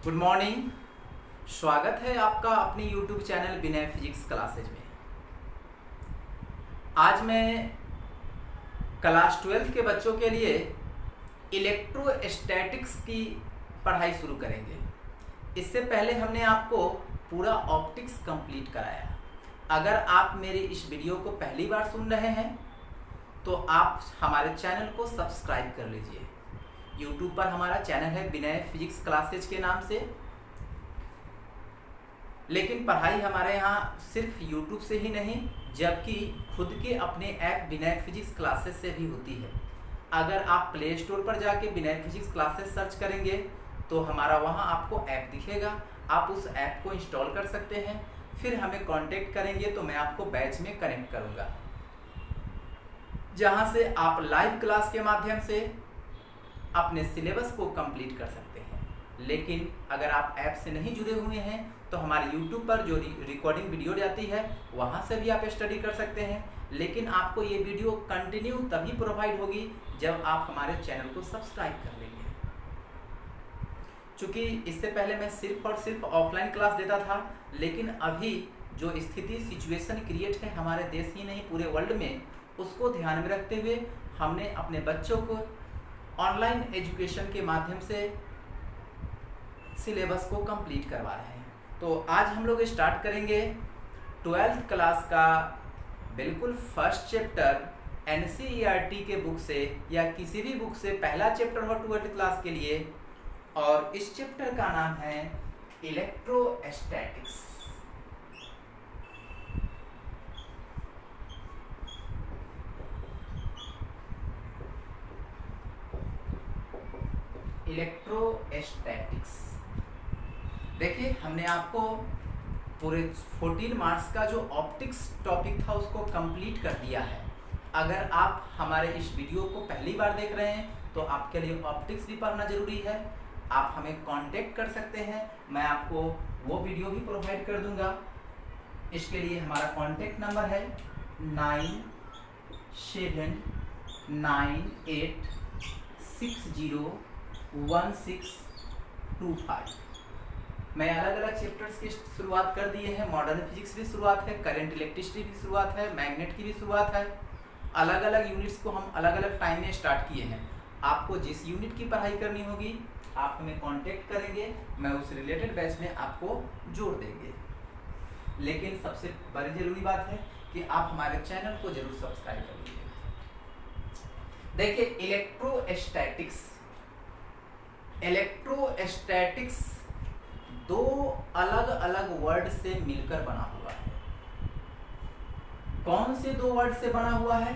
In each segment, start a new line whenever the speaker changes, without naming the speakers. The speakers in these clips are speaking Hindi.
Good morning. स्वागत है आपका अपनी यूट्यूब चैनल विनय फिजिक्स क्लासेज में। आज मैं क्लास 12 के बच्चों के लिए इलेक्ट्रोस्टैटिक्स की पढ़ाई शुरू करेंगे। इससे पहले हमने आपको पूरा ऑप्टिक्स कंप्लीट कराया। अगर आप मेरे इस वीडियो को पहली बार सुन रहे हैं तो आप हमारे चैनल को सब्सक्राइब कर लीजिए। यूट्यूब पर हमारा चैनल है विनय फिजिक्स क्लासेज के नाम से। लेकिन पढ़ाई हमारे यहाँ सिर्फ यूट्यूब से ही नहीं, जबकि खुद के अपने ऐप विनय फिजिक्स क्लासेस से भी होती है। अगर आप प्ले स्टोर पर जाके विनय फिजिक्स क्लासेस सर्च करेंगे तो हमारा वहाँ आपको ऐप दिखेगा। आप उस ऐप को इंस्टॉल कर सकते हैं। फिर हमें कांटेक्ट करेंगे तो मैं आपको बैच में कनेक्ट करूँगा, जहाँ से आप लाइव क्लास के माध्यम से अपने सिलेबस को कंप्लीट कर सकते हैं। लेकिन अगर आप ऐप से नहीं जुड़े हुए हैं तो हमारे यूट्यूब पर जो रिकॉर्डिंग वीडियो जाती है वहाँ से भी आप स्टडी कर सकते हैं। लेकिन आपको ये वीडियो कंटिन्यू तभी प्रोवाइड होगी जब आप हमारे चैनल को सब्सक्राइब कर लेंगे। चूँकि इससे पहले मैं सिर्फ और सिर्फ ऑफलाइन क्लास देता था, लेकिन अभी जो स्थिति सिचुएशन क्रिएट है हमारे देश ही नहीं पूरे वर्ल्ड में, उसको ध्यान में रखते हुए हमने अपने बच्चों को ऑनलाइन एजुकेशन के माध्यम से सिलेबस को कंप्लीट करवा रहे हैं। तो आज हम लोग स्टार्ट करेंगे 12th क्लास का बिल्कुल फर्स्ट चैप्टर NCERT के बुक से या किसी भी बुक से पहला चैप्टर हो 12th क्लास के लिए, और इस चैप्टर का नाम है इलेक्ट्रोस्टैटिक्स। इलेक्ट्रोस्टैटिक्स। देखिए, हमने आपको पूरे 14 मार्क्स का जो ऑप्टिक्स टॉपिक था उसको कंप्लीट कर दिया है। अगर आप हमारे इस वीडियो को पहली बार देख रहे हैं तो आपके लिए ऑप्टिक्स भी पढ़ना जरूरी है। आप हमें कांटेक्ट कर सकते हैं, मैं आपको वो वीडियो भी प्रोवाइड कर दूंगा। इसके लिए हमारा कांटेक्ट नंबर है 9798601625। मैं अलग अलग चैप्टर्स की शुरुआत कर दिए हैं। मॉडर्न फिजिक्स की शुरुआत है, करंट इलेक्ट्रिसिटी की शुरुआत है, मैग्नेट की भी शुरुआत है। अलग अलग यूनिट्स को हम अलग अलग टाइम में स्टार्ट किए हैं। आपको जिस यूनिट की पढ़ाई करनी होगी आप हमें कांटेक्ट करेंगे, मैं उस रिलेटेड बैच में आपको जोड़ देंगे। लेकिन सबसे बड़ी जरूरी बात है कि आप हमारे चैनल को जरूर सब्सक्राइब कर लीजिए। देखिए, इलेक्ट्रोस्टैटिक्स दो अलग अलग वर्ड से मिलकर बना हुआ है। कौन से दो वर्ड से बना हुआ है?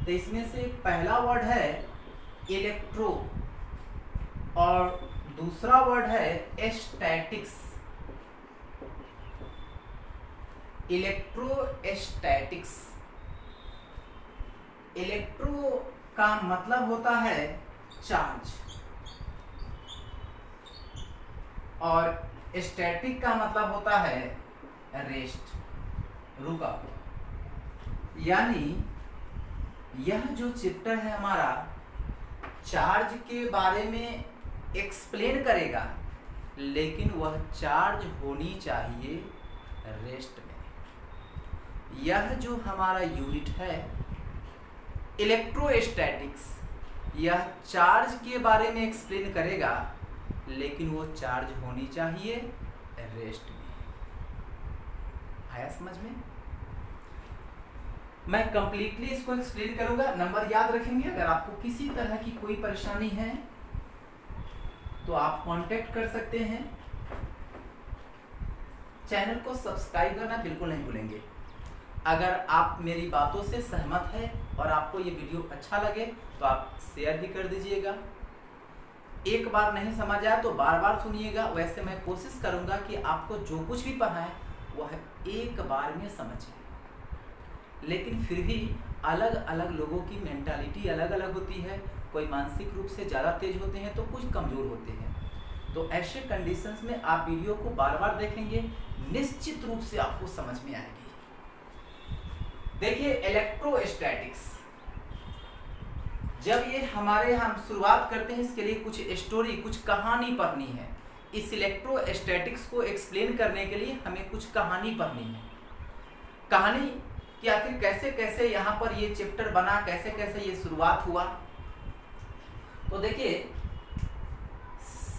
तो इसमें से पहला वर्ड है इलेक्ट्रो और दूसरा वर्ड है स्टैटिक्स। इलेक्ट्रोस्टैटिक्स। इलेक्ट्रो का मतलब होता है चार्ज और स्टैटिक का मतलब होता है रेस्ट, रुका हुआ। यानी यह जो चैप्टर है हमारा चार्ज के बारे में एक्सप्लेन करेगा, लेकिन वह चार्ज होनी चाहिए रेस्ट में। यह जो हमारा यूनिट है इलेक्ट्रोस्टैटिक्स, यह चार्ज के बारे में एक्सप्लेन करेगा, लेकिन वो चार्ज होनी चाहिए रेस्ट में। आया समझ में? मैं कंप्लीटली इसको एक्सप्लेन करूंगा। नंबर याद रखेंगे। अगर आपको किसी तरह की कोई परेशानी है तो आप कांटेक्ट कर सकते हैं। चैनल को सब्सक्राइब करना बिल्कुल नहीं भूलेंगे। अगर आप मेरी बातों से सहमत हैं और आपको ये वीडियो अच्छा लगे तो आप शेयर भी कर दीजिएगा। एक बार नहीं समझ आया तो बार बार सुनिएगा। वैसे मैं कोशिश करूंगा कि आपको जो कुछ भी पढ़ाएं वह एक बार में समझें। लेकिन फिर भी अलग अलग लोगों की मेंटालिटी अलग अलग होती है। कोई मानसिक रूप से ज़्यादा तेज होते हैं तो कुछ कमज़ोर होते हैं। तो ऐसे कंडीशंस में आप वीडियो को बार बार देखेंगे, निश्चित रूप से आपको समझ में आएगी। देखिए, इलेक्ट्रोस्टैटिक्स जब ये हमारे हम शुरुआत करते हैं इसके लिए कुछ स्टोरी, कुछ कहानी पढ़नी है। इस इलेक्ट्रोस्टैटिक्स को एक्सप्लेन करने के लिए हमें कुछ कहानी पढ़नी है। कहानी कि आखिर कैसे कैसे यहाँ पर ये चैप्टर बना, कैसे कैसे ये शुरुआत हुआ। तो देखिए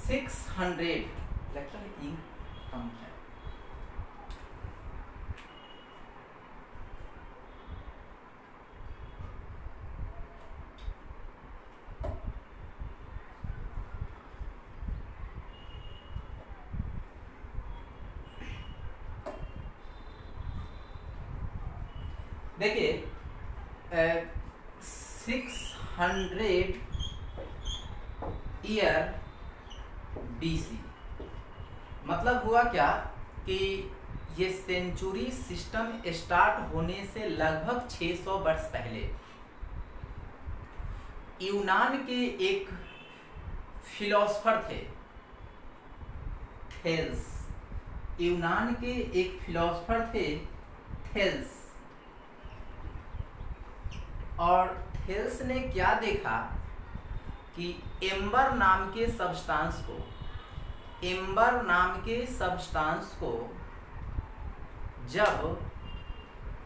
600 लगता है इंक कम है। देखिए 600 ईयर BC मतलब हुआ क्या कि ये सेंचुरी सिस्टम स्टार्ट होने से लगभग 600 वर्ष पहले यूनान के एक फिलोसफर थे, थेल्स। यूनान के एक फिलोसफर थे थेल्स, और थेल्स ने क्या देखा कि एम्बर नाम के सब्सटेंस को जब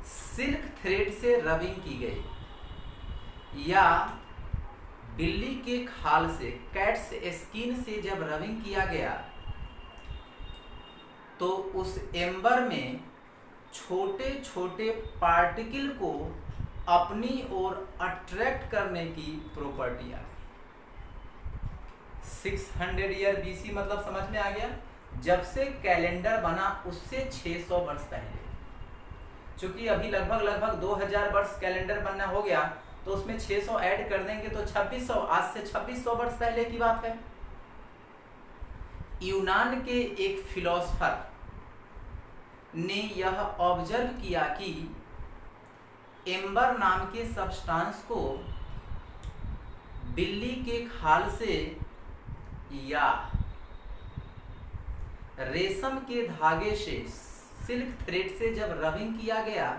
सिल्क थ्रेड से रबिंग की गई या बिल्ली के खाल से, कैट्स स्किन से जब रबिंग किया गया, तो उस एम्बर में छोटे छोटे पार्टिकल को अपनी ओर अट्रैक्ट करने की प्रॉपर्टी आ गई। 600 ईयर BC मतलब समझ में आ गया। जब से कैलेंडर बना उससे 600 वर्ष पहले, चूंकि अभी लगभग 2000 वर्ष कैलेंडर बनना हो गया, तो उसमें 600 ऐड कर देंगे तो 2600, आज से 2600 वर्ष पहले की बात है। यूनान के एक फिलोसफर ने यह ऑब्जर्व किया कि एम्बर नाम के सब्सटेंस को बिल्ली के खाल से या रेशम के धागे से, सिल्क थ्रेड से जब रबिंग किया गया,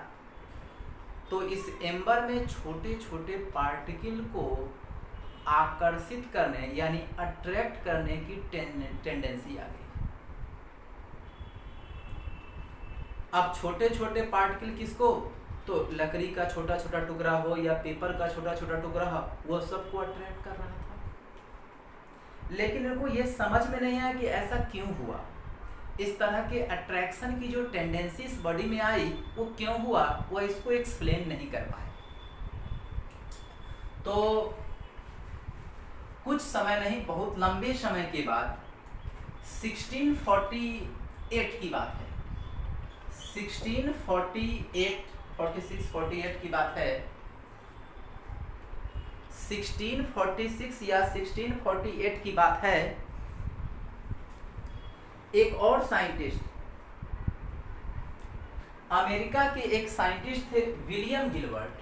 तो इस एम्बर में छोटे छोटे पार्टिकल को आकर्षित करने यानी अट्रैक्ट करने की टेंडेंसी आ गई। अब छोटे छोटे पार्टिकल किसको? तो लकड़ी का छोटा छोटा टुकड़ा हो या पेपर का छोटा छोटा टुकड़ा हो, वो सबको अट्रैक्ट कर रहा था। लेकिन इनको ये समझ में नहीं आया कि ऐसा क्यों हुआ। इस तरह के अट्रैक्शन की जो टेंडेंसी इस बॉडी में आई, वो क्यों हुआ, वो इसको एक्सप्लेन नहीं कर पाए। तो कुछ समय नहीं, बहुत लंबे समय के बाद 1648 की बात है, 1648 46-48 की बात है, 1646 या 1648 की बात है। एक और साइंटिस्ट, अमेरिका के एक साइंटिस्ट थे विलियम गिलबर्ट,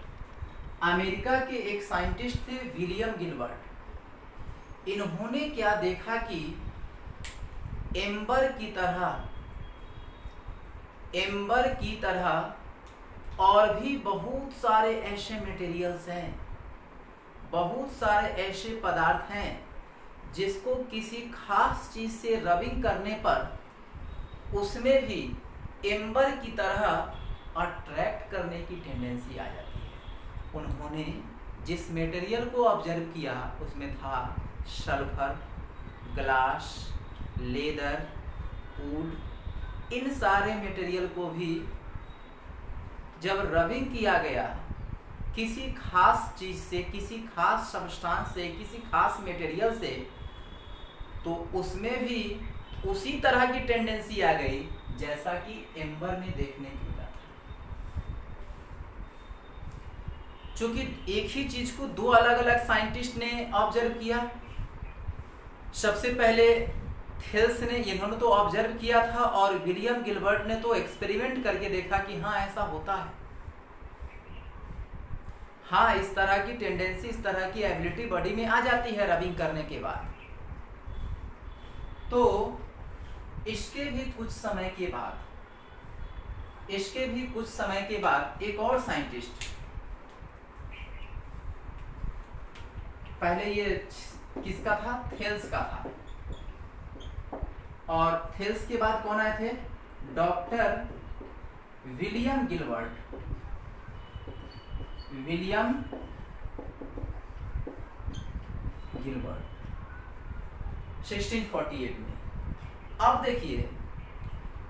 अमेरिका के एक साइंटिस्ट थे विलियम गिलबर्ट। इन्होंने क्या देखा कि एम्बर की तरह और भी बहुत सारे ऐसे मटेरियल्स हैं, बहुत सारे ऐसे पदार्थ हैं जिसको किसी खास चीज से रबिंग करने पर उसमें भी एम्बर की तरह अट्रैक्ट करने की टेंडेंसी आ जाती है। उन्होंने जिस मटेरियल को ऑब्जर्व किया उसमें था सल्फर, ग्लास, लेदर, वुड। इन सारे मटेरियल को भी जब रबिंग किया गया किसी खास चीज से, किसी खास सब्सटेंस से, किसी खास मटेरियल से, तो उसमें भी उसी तरह की टेंडेंसी आ गई जैसा कि एम्बर में देखने को मिला था। चूंकि एक ही चीज को दो अलग अलग साइंटिस्ट ने ऑब्जर्व किया। सबसे पहले थेल्स ने, इन्होंने तो ऑब्जर्व किया था, और विलियम गिलबर्ट ने तो एक्सपेरिमेंट करके देखा कि हाँ ऐसा होता है, हाँ इस तरह की टेंडेंसी, इस तरह की एबिलिटी बॉडी में आ जाती है रबिंग करने के बाद। तो इसके भी कुछ समय के बाद एक और साइंटिस्ट, पहले ये किसका था? थेल्स का था। और थेल्स के बाद कौन आए थे? Doctor William Gilbert, William Gilbert 1648 में। अब देखिए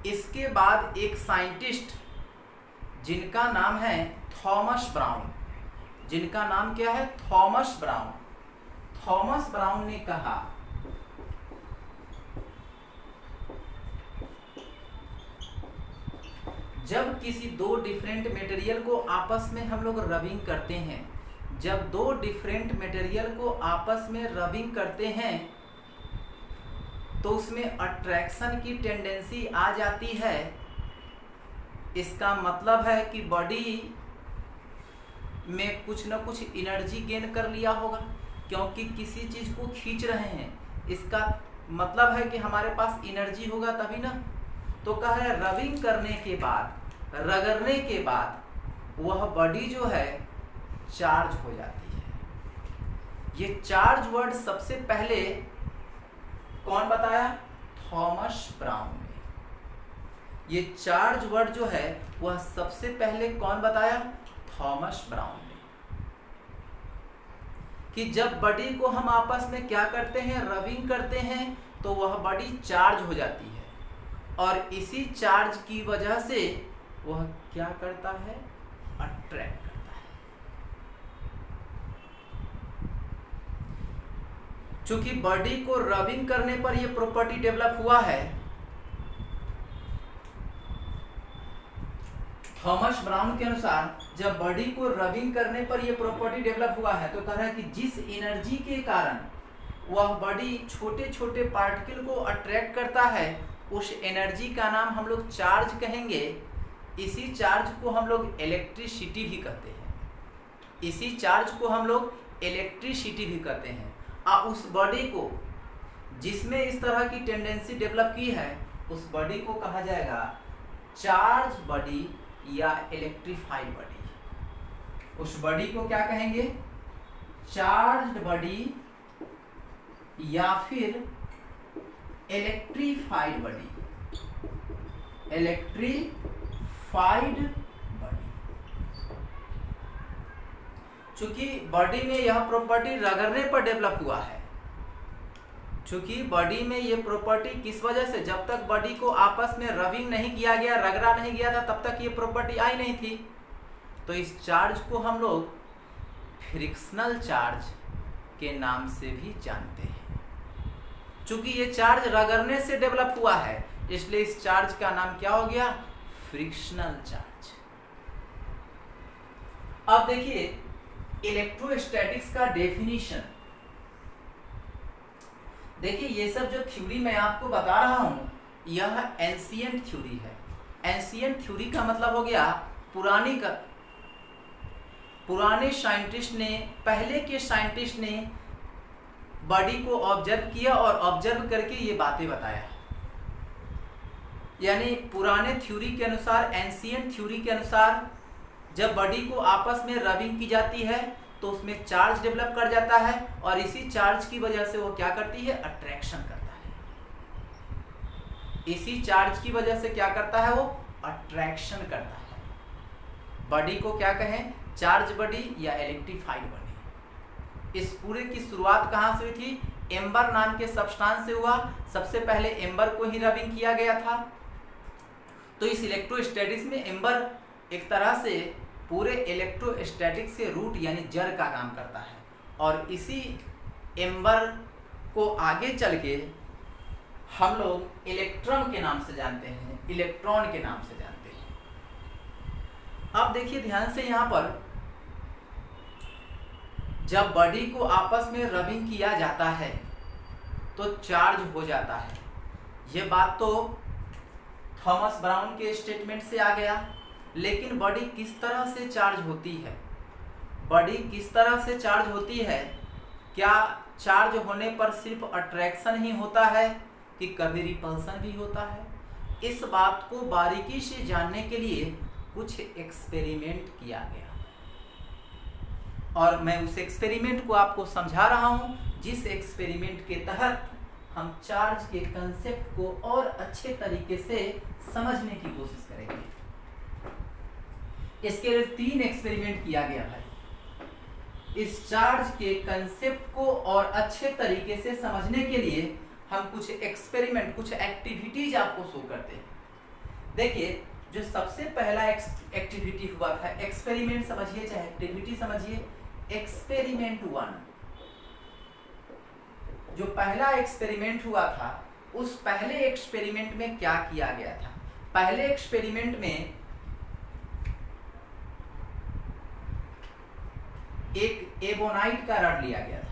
इसके बाद एक साइंटिस्ट जिनका नाम है थॉमस ब्राउन, जिनका नाम क्या है? Thomas brown. थॉमस ब्राउन ने कहा जब किसी दो डिफरेंट मटेरियल को आपस में हम लोग रबिंग करते हैं, जब दो डिफरेंट मटेरियल को आपस में रबिंग करते हैं तो उसमें अट्रैक्शन की टेंडेंसी आ जाती है। इसका मतलब है कि बॉडी में कुछ न कुछ एनर्जी गेन कर लिया होगा, क्योंकि किसी चीज़ को खींच रहे हैं, इसका मतलब है कि हमारे पास एनर्जी होगा तभी ना। तो कह रहे रबिंग करने के बाद, रगड़ने के बाद वह बॉडी जो है चार्ज हो जाती है। ये चार्ज वर्ड सबसे पहले कौन बताया? थॉमस ब्राउन ने। ये चार्ज वर्ड जो है वह सबसे पहले कौन बताया? थॉमस ब्राउन ने। कि जब बॉडी को हम आपस में क्या करते हैं? रबिंग करते हैं, तो वह बॉडी चार्ज हो जाती है और इसी चार्ज की वजह से वह क्या करता है? अट्रैक्ट करता है। चूंकि बॉडी को रबिंग करने पर यह प्रॉपर्टी डेवलप हुआ है, थॉमस ब्राउन के अनुसार जब बॉडी को रबिंग करने पर यह प्रॉपर्टी डेवलप हुआ है, तो कह रहा है कि जिस एनर्जी के कारण वह बॉडी छोटे छोटे पार्टिकल को अट्रैक्ट करता है, उस एनर्जी का नाम हम लोग चार्ज कहेंगे। इसी चार्ज को हम लोग इलेक्ट्रिसिटी भी कहते हैं। इसी चार्ज को हम लोग इलेक्ट्रिसिटी भी कहते हैं। उस बॉडी को जिसमें इस तरह की टेंडेंसी डेवलप की है, उस बॉडी को कहा जाएगा चार्ज बॉडी या इलेक्ट्रीफाइड बॉडी। उस बॉडी को क्या कहेंगे? चार्ज बॉडी या फिर इलेक्ट्रीफाइड बॉडी, इलेक्ट्रीफाइड बॉडी। चूंकि बॉडी में यह प्रॉपर्टी रगड़ने पर डेवलप हुआ है, चूंकि बॉडी में यह प्रॉपर्टी किस वजह से? जब तक बॉडी को आपस में रबिंग नहीं किया गया, रगड़ा नहीं गया था, तब तक ये प्रॉपर्टी आई नहीं थी। तो इस चार्ज को हम लोग फ्रिक्शनल चार्ज के नाम से भी जानते हैं। चूंकि ये चार्ज रगड़ने से डेवलप हुआ है, इसलिए इस चार्ज का नाम क्या हो गया? Frictional charge. अब देखिए इलेक्ट्रोस्टैटिक्स का डेफिनेशन। देखिए ये सब जो थ्योरी मैं आपको बता रहा हूं, यह एंशिएंट थ्योरी है। एंशिएंट थ्योरी का मतलब हो गया पुराने साइंटिस्ट ने, पहले के साइंटिस्ट ने बॉडी को ऑब्जर्व किया और ऑब्जर्व करके ये बातें बताया। यानी पुराने थ्योरी के अनुसार, एंशिएंट थ्योरी के अनुसार, जब बॉडी को आपस में रबिंग की जाती है तो उसमें चार्ज डेवलप कर जाता है और इसी चार्ज की वजह से वो क्या करती है? अट्रैक्शन करता है। इसी चार्ज की वजह से क्या करता है? वो अट्रैक्शन करता है। बॉडी को क्या कहें? चार्ज बॉडी या इलेक्ट्रीफाइड बॉडी। इस पूरे की शुरुआत कहाँ से हुई थी? एम्बर नाम के सब्सटेंस से हुआ। सबसे पहले एम्बर को ही रबिंग किया गया था। तो इस इलेक्ट्रोस्टैटिक्स में एम्बर एक तरह से पूरे इलेक्ट्रोस्टैटिक्स से रूट यानी जड़ का काम करता है और इसी एम्बर को आगे चल के हम लोग इलेक्ट्रॉन के नाम से जानते हैं, इलेक्ट्रॉन के नाम से जानते हैं। अब देखिए ध्यान से, यहाँ पर जब बॉडी को आपस में रबिंग किया जाता है तो चार्ज हो जाता है। ये बात तो थॉमस ब्राउन के स्टेटमेंट से आ गया। लेकिन बॉडी किस तरह से चार्ज होती है? बॉडी किस तरह से चार्ज होती है? क्या चार्ज होने पर सिर्फ अट्रैक्शन ही होता है कि कभी रिपल्सन भी होता है? इस बात को बारीकी से जानने के लिए कुछ एक्सपेरिमेंट किया गया और मैं उस एक्सपेरिमेंट को आपको समझा रहा हूं, जिस एक्सपेरिमेंट के तहत हम चार्ज के कंसेप्ट को और अच्छे तरीके से समझने की कोशिश करेंगे। इसके लिए 3 एक्सपेरिमेंट किया गया है। इस चार्ज के कंसेप्ट को और अच्छे तरीके से समझने के लिए हम कुछ एक्सपेरिमेंट, कुछ एक्टिविटीज आपको शो करते हैं। देखिए, जो सबसे पहला एक्टिविटी हुआ था, एक्सपेरिमेंट समझिए चाहे एक्टिविटी समझिए, एक्सपेरिमेंट 1, जो पहला एक्सपेरिमेंट हुआ था, उस पहले एक्सपेरिमेंट में क्या किया गया था? पहले एक्सपेरिमेंट में एक एबोनाइट का रड लिया गया था।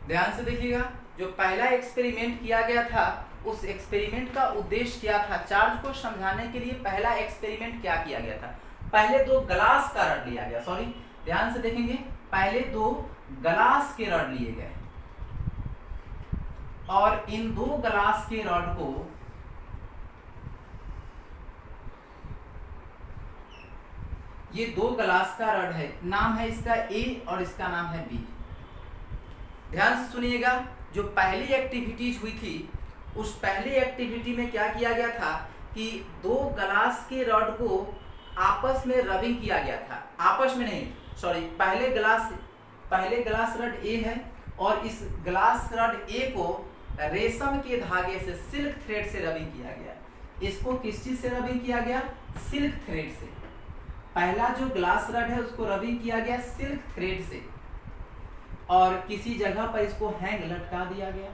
ध्यान से देखिएगा, जो पहला एक्सपेरिमेंट किया गया था, उस एक्सपेरिमेंट का उद्देश्य क्या था? चार्ज को समझाने के लिए पहला एक्सपेरिमेंट क्या किया गया था? पहले 2 ग्लास का रड लिया गया, सॉरी ध्यान से देखेंगे, पहले 2 ग्लास के रड लिए गए और इन 2 ग्लास के रड को ये 2 ग्लास का रड है, नाम है इसका ए और इसका नाम है बी। ध्यान से सुनिएगा, जो पहली एक्टिविटीज हुई थी, उस पहली एक्टिविटी में क्या किया गया था कि 2 ग्लास के रड को आपस में रबिंग किया गया था। आपस में नहीं, सॉरी, पहले ग्लास रड ए है और इस ग्लास रड ए को रेशम के धागे से, सिल्क थ्रेड से रबिंग किया गया। इसको किस चीज से रबिंग किया गया? सिल्क थ्रेड से। पहला जो ग्लास रड है उसको रबिंग किया गया सिल्क थ्रेड से और किसी जगह पर इसको हैंग लटका दिया गया।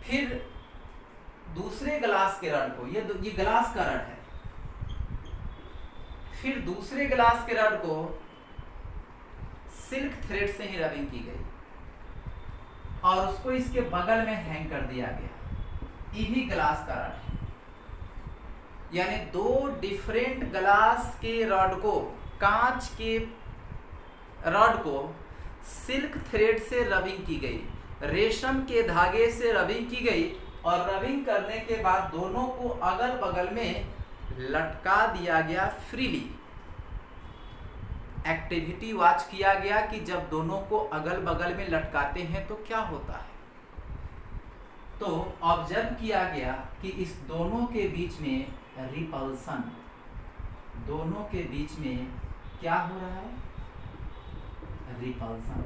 फिर दूसरे ग्लास के रड को, ये ग्लास का रड है, फिर दूसरे ग्लास के रड को सिल्क थ्रेड से ही रबिंग की गई और उसको इसके बगल में हैंग कर दिया गया। ये भी ग्लास का रड है, यानी 2 डिफरेंट ग्लास के रड को, कांच के रड को सिल्क थ्रेड से रबिंग की गई, रेशम के धागे से रबिंग की गई और रबिंग करने के बाद दोनों को अगल बगल में लटका दिया गया फ्रीली। एक्टिविटी वॉच किया गया कि जब दोनों को अगल बगल में लटकाते हैं तो क्या होता है। तो ऑब्जर्व किया गया कि इस दोनों के बीच में रिपल्सन, दोनों के बीच में क्या हो रहा है? रिपल्सन।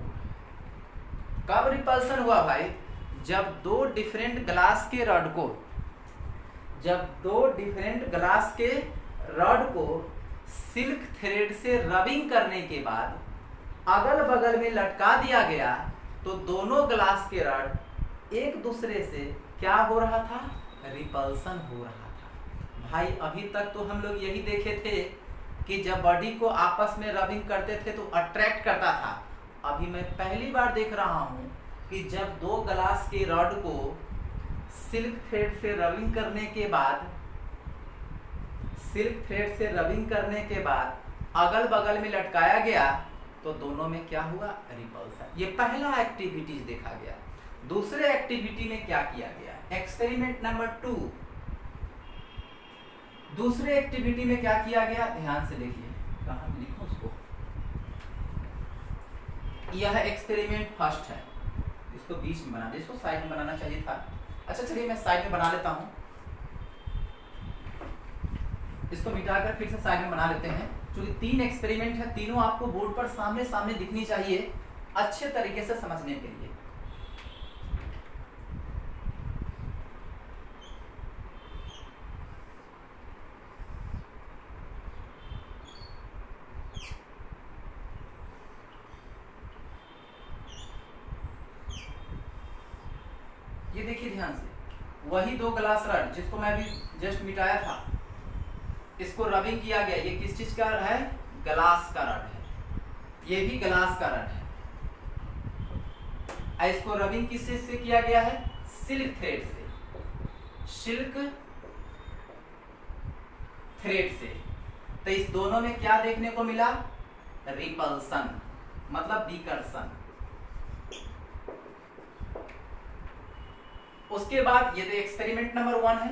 कब रिपल्सन हुआ भाई? जब 2 डिफरेंट ग्लास के रड को, सिल्क थ्रेड से रबिंग करने के बाद अगल बगल में लटका दिया गया तो दोनों ग्लास के रड एक दूसरे से क्या हो रहा था? रिपल्सन हो रहा था। भाई अभी तक तो हम लोग यही देखे थे कि जब बॉडी को आपस में रबिंग करते थे तो अट्रैक्ट करता था। अभी मैं पहली बार देख रहा हूं कि जब 2 ग्लास के रड को सिल्क थ्रेड से रबिंग करने के बाद अगल बगल में लटकाया गया तो दोनों में क्या हुआ? रिपल्सन। ये पहला एक्टिविटीज देखा गया। दूसरे एक्टिविटी में क्या किया गया? Experiment number 2। दूसरे एक्टिविटी में क्या किया गया? ध्यान से देखिए, कहाँ लिखूं उसको। यह एक्सपेरिमेंट फर्स्ट है, इसको बीच में बना दे, इसको साइड में बनाना चाहिए था। अच्छा चलिए मैं साइड में बना लेता हूं, इसको मिटाकर फिर से साइड में बना लेते हैं। क्योंकि 3 एक्सपेरिमेंट है, तीनों आपको बोर्ड पर सामने सामने दिखनी चाहिए अच्छे तरीके से समझने के लिए। ये देखिए ध्यान से, वही 2 ग्लास रड जिसको मैं अभी जस्ट मिटाया था, इसको रबिंग किया गया। ये किस चीज का है? ग्लास का रड है, ये भी ग्लास का रड है। इसको रबिंग किस चीज से किया गया है? सिल्क थ्रेड से, सिल्क थ्रेड से। तो इस दोनों में क्या देखने को मिला? रिपल्सन, मतलब विकर्षण। उसके बाद ये एक्सपेरिमेंट नंबर 1 है।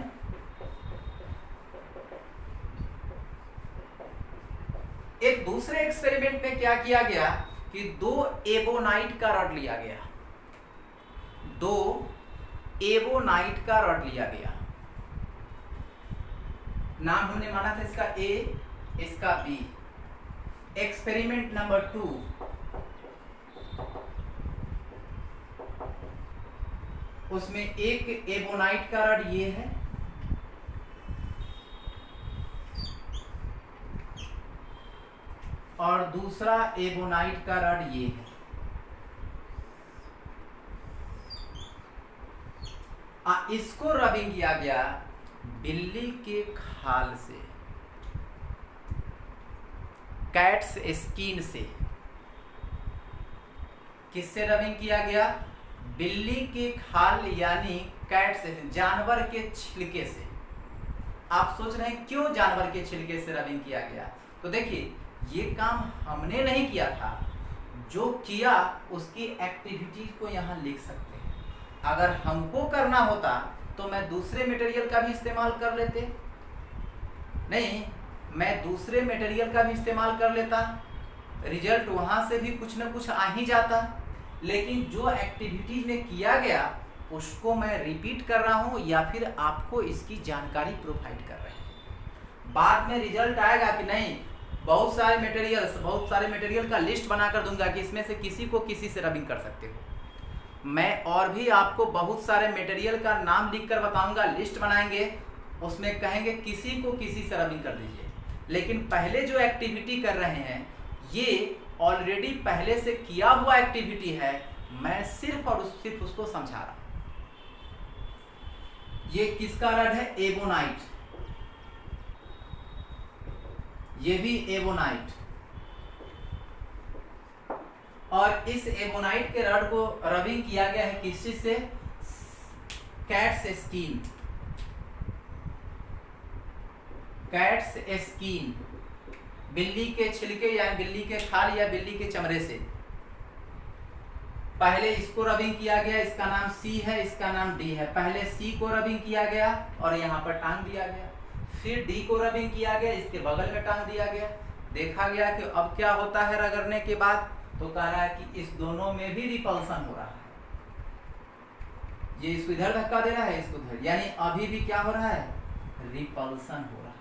एक दूसरे एक्सपेरिमेंट में क्या किया गया कि 2 एबोनाइट का रॉड लिया गया, 2 एबोनाइट का रॉड लिया गया। नाम हमने माना था इसका ए, इसका बी। एक्सपेरिमेंट नंबर 2, उसमें एक एबोनाइट का रॉड ये है और दूसरा एबोनाइट का रॉड ये है। इसको रबिंग किया गया बिल्ली के खाल से, कैट्स स्किन से। किससे रबिंग किया गया? बिल्ली के खाल यानी कैट्स, जानवर के छिलके से। आप सोच रहे हैं क्यों जानवर के छिलके से रबिंग किया गया? तो देखिए, ये काम हमने नहीं किया था, जो किया उसकी एक्टिविटीज को यहाँ लिख सकते हैं। अगर हमको करना होता तो मैं दूसरे मटेरियल का भी इस्तेमाल कर लेते, नहीं मैं दूसरे मटेरियल का भी इस्तेमाल कर लेता, रिजल्ट वहाँ से भी कुछ ना कुछ आ ही जाता। लेकिन जो एक्टिविटीज ने किया गया उसको मैं रिपीट कर रहा हूँ या फिर आपको इसकी जानकारी प्रोवाइड कर रहे हैं। बाद में रिजल्ट आएगा कि नहीं, बहुत सारे मटेरियल का लिस्ट बनाकर दूंगा कि इसमें से किसी को किसी से रबिंग कर सकते हो। मैं और भी आपको बहुत सारे मटेरियल का नाम लिखकर बताऊंगा, लिस्ट बनाएंगे, उसमें कहेंगे किसी को किसी से रबिंग कर दीजिए। लेकिन पहले जो एक्टिविटी कर रहे हैं ये ऑलरेडी पहले से किया हुआ एक्टिविटी है, मैं सिर्फ और सिर्फ उसको समझा रहा हूं। ये किसका रॉड है? एबोनाइट। ये भी एबोनाइट। और इस एबोनाइट के रॉड को रबिंग किया गया है किस चीज से? Cats skin. कैट्स स्किन, बिल्ली के छिलके या बिल्ली के खाल या बिल्ली के चमड़े से। पहले इसको रबिंग किया गया, इसका नाम सी है, इसका नाम डी है। पहले सी को रबिंग किया गया और यहाँ पर टांग दिया गया, फिर डी को रबिंग किया गया, इसके बगल में टांग दिया गया। देखा गया कि अब क्या होता है रगड़ने के बाद, तो कह रहा है कि इस दोनों में भी रिपल्सन हो रहा है। ये इसको इधर धक्का दे रहा है, इसको इधर, यानी अभी भी क्या हो रहा है? रिपल्सन हो रहा है।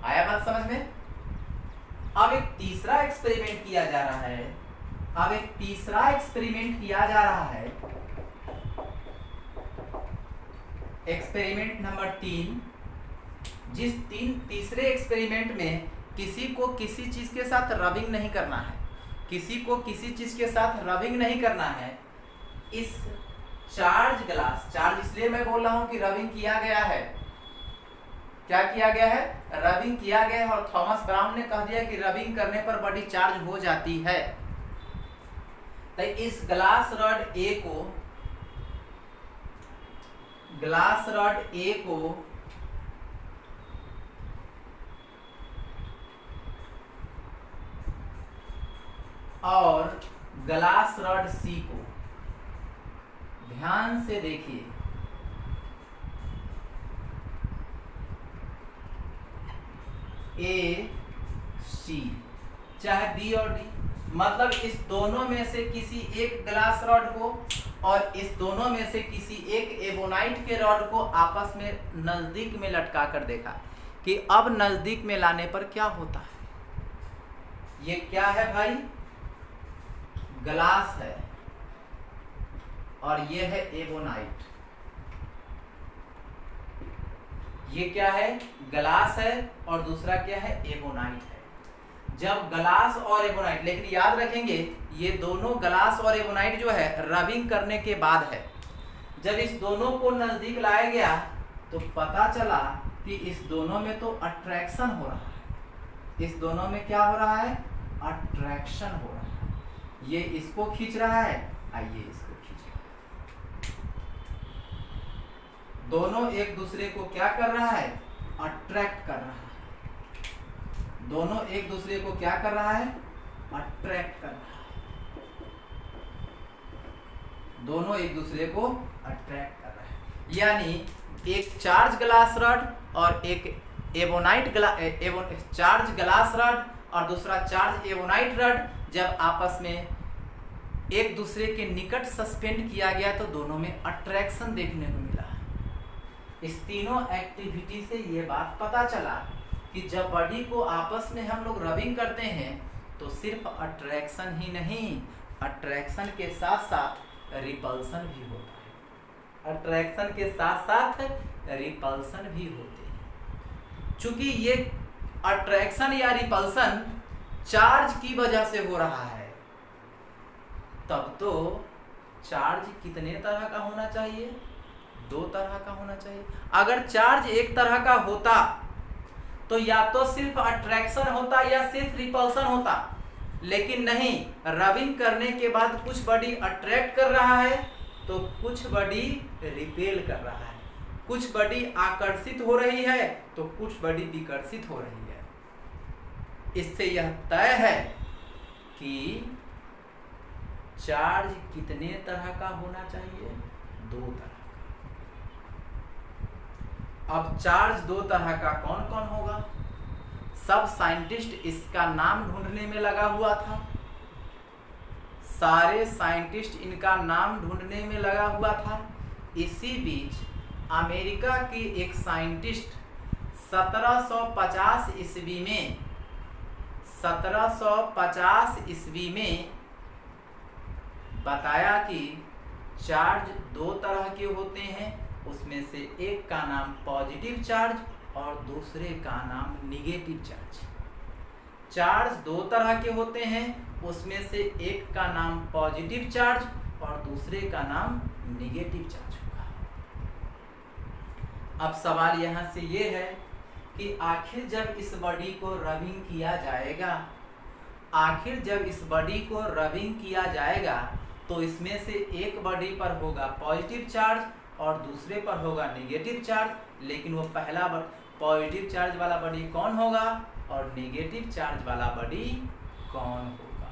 आया बात समझ में? अब एक तीसरा एक्सपेरिमेंट किया जा रहा है। अब एक तीसरा एक्सपेरिमेंट किया जा रहा है, एक्सपेरिमेंट नंबर 3। जिस तीसरे एक्सपेरिमेंट में किसी को किसी चीज के साथ रबिंग नहीं करना है, किसी को किसी चीज के साथ रबिंग नहीं करना है। इस चार्ज ग्लास, चार्ज इसलिए मैं बोल रहा हूं कि रबिंग किया गया है। क्या किया गया है? रबिंग किया गया है। और थॉमस ब्राउन ने कह दिया कि रबिंग करने पर बॉडी चार्ज हो जाती है। तो इस ग्लास रॉड ए को, ग्लास रॉड ए को और ग्लास रॉड सी को, ध्यान से देखिए, ए सी, चाहे बी और डी, मतलब इस दोनों में से किसी एक ग्लास रॉड को और इस दोनों में से किसी एक एबोनाइट के रॉड को आपस में नजदीक में लटका कर देखा कि अब नजदीक में लाने पर क्या होता है। ये क्या है भाई? ग्लास है और ये है एबोनाइट। ये क्या है? ग्लास है और दूसरा क्या है? एबोनाइट है। जब ग्लास और एबोनाइट, लेकिन याद रखेंगे ये दोनों ग्लास और एबोनाइट जो है रबिंग करने के बाद है। जब इस दोनों को नजदीक लाया गया तो पता चला कि इस दोनों में तो अट्रैक्शन हो रहा है। इस दोनों में क्या हो रहा है? अट्रैक्शन हो रहा है। ये इसको खींच रहा है, आइए इसको खींच रहा है। दोनों एक दूसरे को क्या कर रहा है? अट्रैक्ट कर रहा है। दोनों एक दूसरे को क्या कर रहा है? अट्रैक्ट कर रहा है। दोनों एक दूसरे को अट्रैक्ट कर रहे हैं। यानी एक चार्ज ग्लास रॉड और एक चार्ज ग्लास रॉड और दूसरा चार्ज एवोनाइट रॉड जब आपस में एक दूसरे के निकट सस्पेंड किया गया तो दोनों में अट्रैक्शन देखने को मिला। इस तीनों एक्टिविटी से ये बात पता चला कि जब बॉडी को आपस में हम लोग रबिंग करते हैं तो सिर्फ अट्रैक्शन ही नहीं, अट्रैक्शन के साथ साथ रिपल्सन भी होता है। अट्रैक्शन के साथ साथ रिपल्सन भी होते हैं। चूंकि ये अट्रैक्शन या रिपल्सन चार्ज की वजह से हो रहा है, तब तो चार्ज कितने तरह का होना चाहिए? 2 तरह का होना चाहिए। अगर चार्ज एक तरह का होता तो या तो सिर्फ अट्रैक्शन होता या सिर्फ रिपल्सन होता, लेकिन नहीं, रबिंग करने के बाद कुछ बॉडी अट्रैक्ट कर रहा है तो कुछ बॉडी रिपेल कर रहा है, कुछ बॉडी आकर्षित हो रही है तो कुछ बॉडी विकर्षित हो रही है। इससे यह तय है कि चार्ज कितने तरह का होना चाहिए? 2 तरह का। अब चार्ज 2 तरह का कौन कौन होगा? सब साइंटिस्ट इसका नाम ढूंढने में लगा हुआ था। सारे साइंटिस्ट इनका नाम ढूंढने में लगा हुआ था। इसी बीच अमेरिका की एक साइंटिस्ट 1750 ईस्वी में बताया कि चार्ज 2 तरह के होते हैं। उसमें से एक का नाम पॉजिटिव चार्ज और दूसरे का नाम निगेटिव चार्ज। चार्ज 2 तरह के होते हैं, उसमें से एक का नाम पॉजिटिव चार्ज और दूसरे का नाम निगेटिव चार्ज होगा। अब सवाल यहाँ से ये है कि आखिर जब इस बॉडी को रबिंग किया जाएगा, तो इसमें से एक बॉडी पर होगा पॉजिटिव चार्ज और दूसरे पर होगा नेगेटिव चार्ज। लेकिन वो पहला पॉजिटिव चार्ज वाला बॉडी कौन होगा और नेगेटिव चार्ज वाला बॉडी कौन होगा?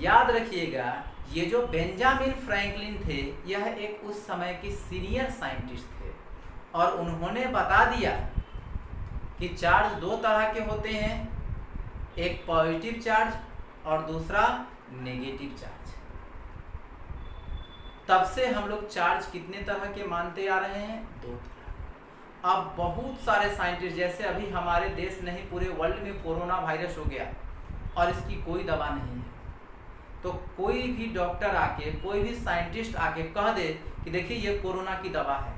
याद रखिएगा, ये जो बेंजामिन फ्रैंकलिन थे, यह एक उस समय के सीनियर साइंटिस्ट थे और उन्होंने बता दिया कि चार्ज 2 तरह के होते हैं, एक पॉजिटिव चार्ज और दूसरा नेगेटिव चार्ज। तब से हम लोग चार्ज कितने तरह के मानते आ रहे हैं? 2 तरह। अब बहुत सारे साइंटिस्ट, जैसे अभी हमारे देश नहीं पूरे वर्ल्ड में कोरोना वायरस हो गया और इसकी कोई दवा नहीं है, तो कोई भी डॉक्टर आके, कोई भी साइंटिस्ट आके कह दे कि देखिए ये कोरोना की दवा है,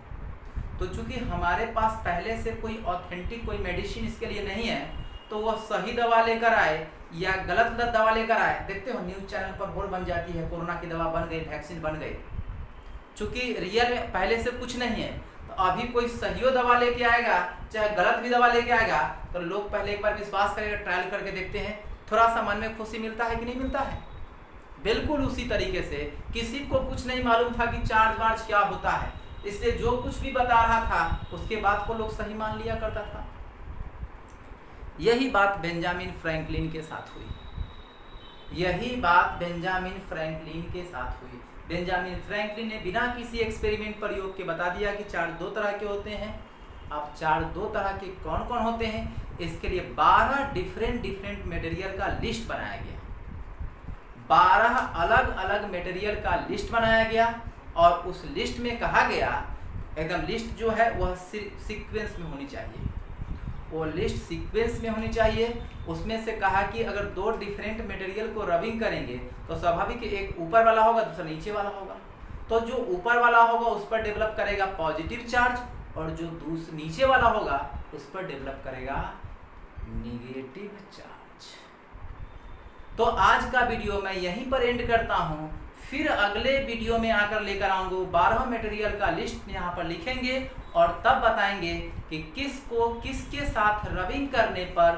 तो चूंकि हमारे पास पहले से कोई ऑथेंटिक कोई मेडिसिन इसके लिए नहीं है, तो वह सही दवा लेकर आए या गलत दवा लेकर आए। देखते हो न्यूज़ चैनल पर बोर्ड बन जाती है, कोरोना की दवा बन गई, वैक्सीन बन गई। चूंकि रियल में पहले से कुछ नहीं है, तो अभी कोई सही दवा लेके आएगा चाहे गलत भी दवा लेके आएगा, तो लोग पहले एक बार विश्वास करेंगे, ट्रायल करके देखते हैं, थोड़ा सा मन में खुशी मिलता है कि नहीं मिलता है। बिल्कुल उसी तरीके से किसी को कुछ नहीं मालूम था कि चार्ज वार्ज क्या होता है, इसलिए जो कुछ भी बता रहा था उसके बात को लोग सही मान लिया करता था। यही बात बेंजामिन फ्रैंकलिन के साथ हुई। बेंजामिन फ्रैंकलिन ने बिना किसी एक्सपेरिमेंट प्रयोग के बता दिया कि चार्ज 2 तरह के होते हैं। अब चार्ज 2 तरह के कौन कौन होते हैं, इसके लिए 12 डिफरेंट मटेरियल का लिस्ट बनाया गया। 12 अलग अलग मटेरियल का लिस्ट बनाया गया और उस लिस्ट में कहा गया, एकदम लिस्ट जो है वह सीक्वेंस में होनी चाहिए, वो लिस्ट सीक्वेंस में होनी चाहिए। उसमें से कहा कि अगर 2 डिफरेंट मटेरियल को रबिंग करेंगे तो स्वाभाविक एक ऊपर वाला होगा, दूसरा नीचे वाला होगा। तो जो ऊपर वाला होगा उस पर डेवलप करेगा पॉजिटिव चार्ज और जो नीचे वाला होगा उस पर डेवलप करेगा निगेटिव चार्ज। तो आज का वीडियो मैं यहीं पर एंड करता हूँ। फिर अगले वीडियो में आकर लेकर आऊंगा 12 मटेरियल का लिस्ट यहाँ पर लिखेंगे और तब बताएंगे कि किसको किसके साथ रबिंग करने पर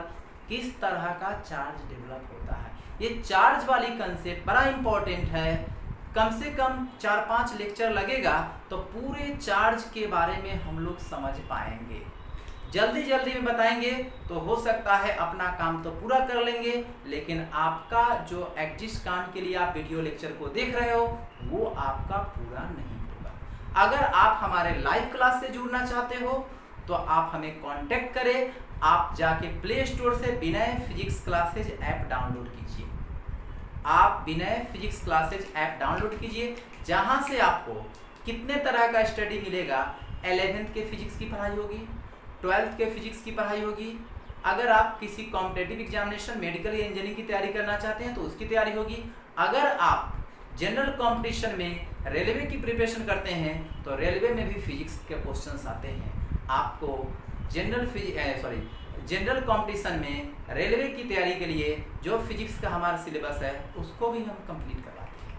किस तरह का चार्ज डेवलप होता है। ये चार्ज वाली कंसेप्ट बड़ा इंपॉर्टेंट है, कम से कम 4-5 लेक्चर लगेगा तो पूरे चार्ज के बारे में हम लोग समझ पाएंगे। जल्दी जल्दी में बताएंगे तो हो सकता है अपना काम तो पूरा कर लेंगे, लेकिन आपका जो एग्जिस्ट काम के लिए आप वीडियो लेक्चर को देख रहे हो वो आपका पूरा नहीं होगा। अगर आप हमारे लाइव क्लास से जुड़ना चाहते हो तो आप हमें कांटेक्ट करें। आप जाके प्ले स्टोर से विनय फिजिक्स क्लासेज ऐप डाउनलोड कीजिए। आप विनय फिजिक्स क्लासेज ऐप डाउनलोड कीजिए, जहां से आपको कितने तरह का स्टडी मिलेगा। 11th के फिजिक्स की पढ़ाई होगी, 12th के फिजिक्स की पढ़ाई होगी। अगर आप किसी कॉम्पिटिटिव एग्जामिनेशन मेडिकल या इंजीनियरिंग की तैयारी करना चाहते हैं तो उसकी तैयारी होगी। अगर आप जनरल कंपटीशन में रेलवे की प्रिपरेशन करते हैं तो रेलवे में भी फिजिक्स के क्वेश्चंस आते हैं। आपको जनरल कंपटीशन में रेलवे की तैयारी के लिए जो फिजिक्स का हमारा सिलेबस है उसको भी हम कंप्लीट करवाते हैं।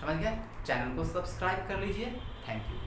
समझ गए? चैनल को सब्सक्राइब कर लीजिए। Thank you.